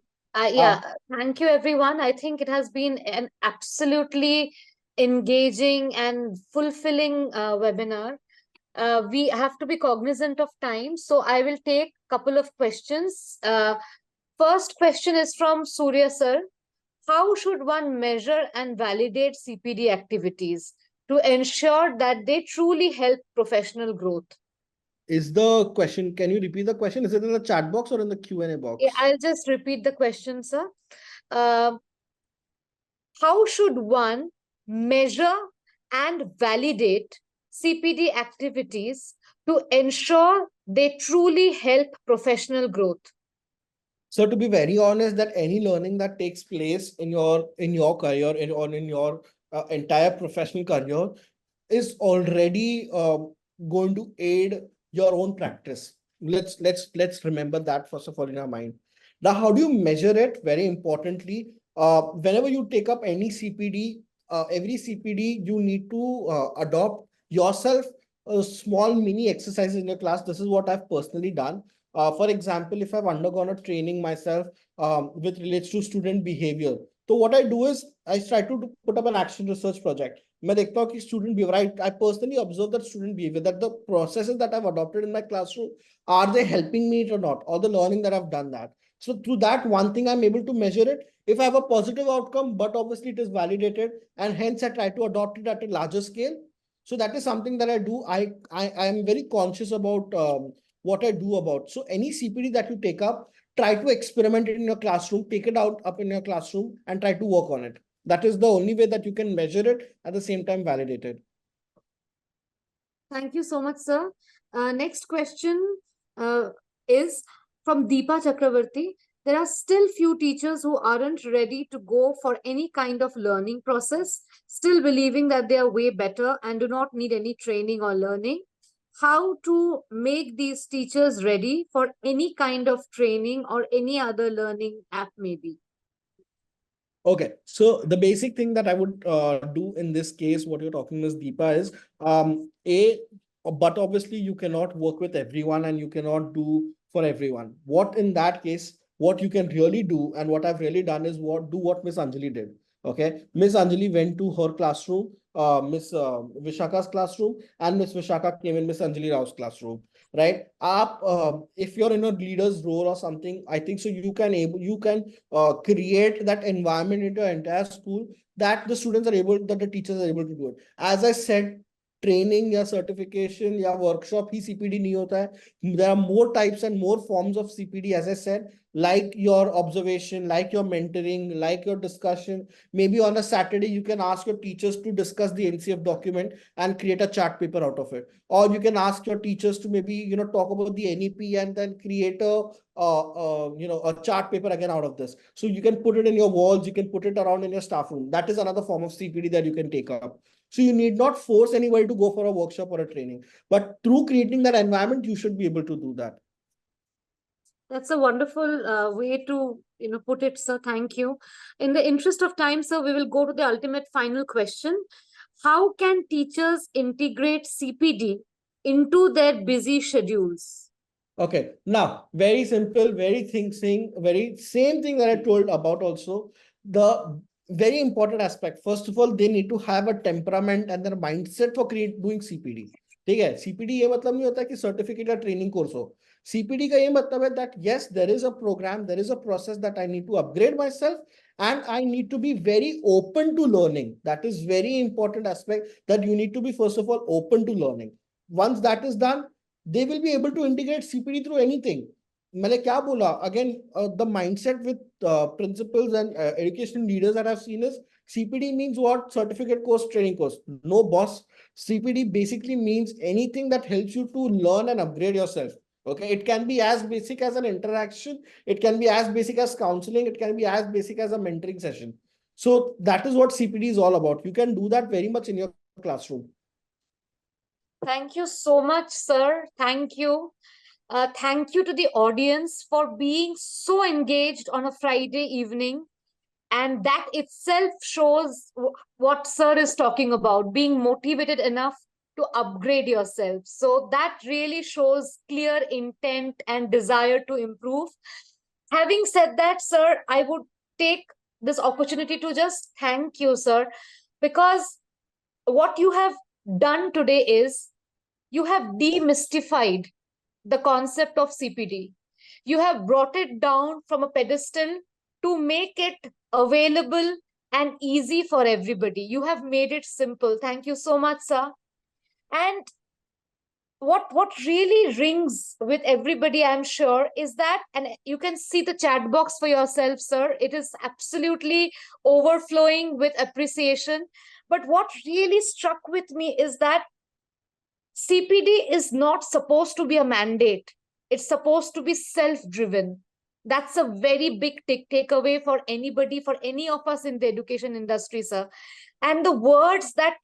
Yeah, thank you, everyone. I think it has been an absolutely engaging and fulfilling webinar. We have to be cognizant of time, so I will take a couple of questions. First question is from Surya sir. How should one measure and validate CPD activities to ensure that they truly help professional growth? is the question, can you repeat the question? Is it in the chat box or in the Q&A Yeah, box? I'll just repeat the question, sir. Uh, how should one measure and validate CPD activities to ensure they truly help professional growth? So to be very honest, that any learning that takes place in your career or in your entire professional career is already going to aid your own practice. Let's remember that first of all in our mind. Now, how do you measure it? Very importantly, whenever you take up any CPD, every CPD, you need to adopt yourself a small mini exercises in your class. This is what I've personally done. For example, if I've undergone a training myself with relates to student behavior, so what I do is I try to put up an action research project. मैं देखता हूँ कि student behavior, I personally observe that student behavior, that the processes that I've adopted in my classroom, are they helping me or not, or the learning that I've done that. So through that one thing, I'm able to measure it. If I have a positive outcome, but obviously it is validated, and hence I try to adopt it at a larger scale. So that is something that I do. I am very conscious about what I do about. So any CPD that you take up, try to experiment it in your classroom, take it out up in your classroom, and try to work on it. That is the only way that you can measure it, at the same time validate it. Thank you so much, sir. Next question is from Deepa Chakravarti. There are still few teachers who aren't ready to go for any kind of learning process, still believing that they are way better and do not need any training or learning. How to make these teachers ready for any kind of training or any other learning app maybe? Okay, so the basic thing that I would do in this case, what you're talking is Deepa, is but obviously you cannot work with everyone and you cannot do for everyone. What in that case, what you can really do, and what I've really done is what Miss Anjali did. Okay, Miss Anjali went to her classroom, Miss Vishaka's classroom, and Miss Vishaka came in Miss Anjali Rao's classroom. Right? If you're in a leader's role or something, I think so you can create that environment into your entire school that the students are able, that the teachers are able to do it. As I said, training या certification या workshop ही CPD नहीं होता है. There are more types and more forms of CPD, as I said, like your observation, like your mentoring, like your discussion. Maybe on a Saturday, you can ask your teachers to discuss the NCF document and create a chart paper out of it. Or you can ask your teachers to maybe, talk about the NEP and then create a chart paper again out of this. So you can put it in your walls, you can put it around in your staff room. That is another form of CPD that you can take up. So you need not force anybody to go for a workshop or a training, but through creating that environment, you should be able to do that. That's a wonderful way to put it, sir. Thank you. In the interest of time, sir, we will go to the ultimate final question. How can teachers integrate CPD into their busy schedules? Okay, now very simple, very thing, very same thing that I told about also. The very important aspect. First of all, they need to have a temperament and their mindset for doing CPD. ठीक है, CPD ये मतलब नहीं होता कि certificate या training course हो. CPD का ये मतलब है that yes, there is a program, there is a process that I need to upgrade myself and I need to be very open to learning. That is very important aspect, that you need to be first of all open to learning. Once that is done, they will be able to integrate CPD through anything. मैंने क्या बोला again, the mindset with principals and education leaders that I've seen is CPD means what? Certificate course, training course. No, boss. CPD basically means anything that helps you to learn and upgrade yourself. Okay, it can be as basic as an interaction, it can be as basic as counseling, it can be as basic as a mentoring session. So that is what CPD is all about. You can do that very much in your classroom. Thank you so much, sir. Thank you. Thank you to the audience for being so engaged on a Friday evening. And that itself shows what sir is talking about, being motivated enough to upgrade yourself. So that really shows clear intent and desire to improve. Having said that, sir, I would take this opportunity to just thank you, sir, because what you have done today is you have demystified the concept of CPD. You have brought it down from a pedestal to make it available and easy for everybody. You have made it simple. Thank you so much, sir. And what really rings with everybody, I'm sure, is that, and you can see the chat box for yourself, sir. It is absolutely overflowing with appreciation. But what really struck with me is that CPD is not supposed to be a mandate. It's supposed to be self-driven. That's a very big takeaway for anybody, for any of us in the education industry, sir. And the words that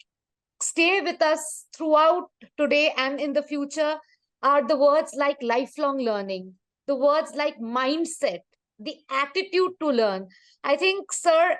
stay with us throughout today and in the future are the words like lifelong learning, the words like mindset, the attitude to learn. I think, sir,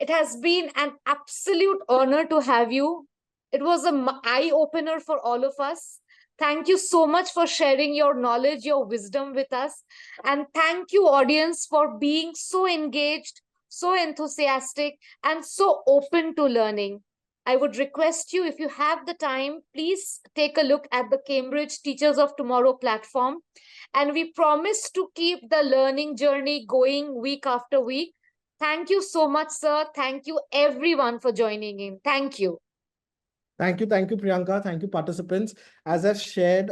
it has been an absolute honor to have you. It was an eye opener for all of us. Thank you so much for sharing your knowledge, your wisdom with us. And thank you, audience, for being so engaged, so enthusiastic, and so open to learning. I would request you, if you have the time, please take a look at the Cambridge Teachers of Tomorrow platform. And we promise to keep the learning journey going week after week. Thank you so much, sir. Thank you, everyone, for joining in. Thank you. Thank you, Priyanka. Thank you, participants. As I've shared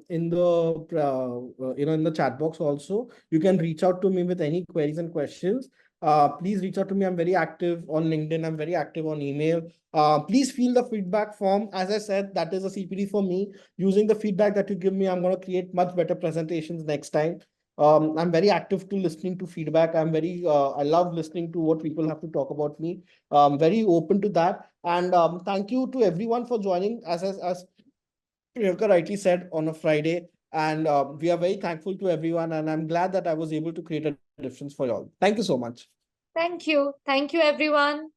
in the in the chat box also, you can reach out to me with any queries and questions. Please reach out to me. I'm very active on LinkedIn. I'm very active on email. Please fill the feedback form. As I said, that is a CPD for me. Using the feedback that you give me, I'm going to create much better presentations next time. I'm very active to listening to feedback. I love listening to what people have to talk about me. Very open to that. And thank you to everyone for joining, as Priyanka rightly said, on a Friday. And we are very thankful to everyone. And I'm glad that I was able to create a difference for you all. Thank you so much. Thank you. Thank you, everyone.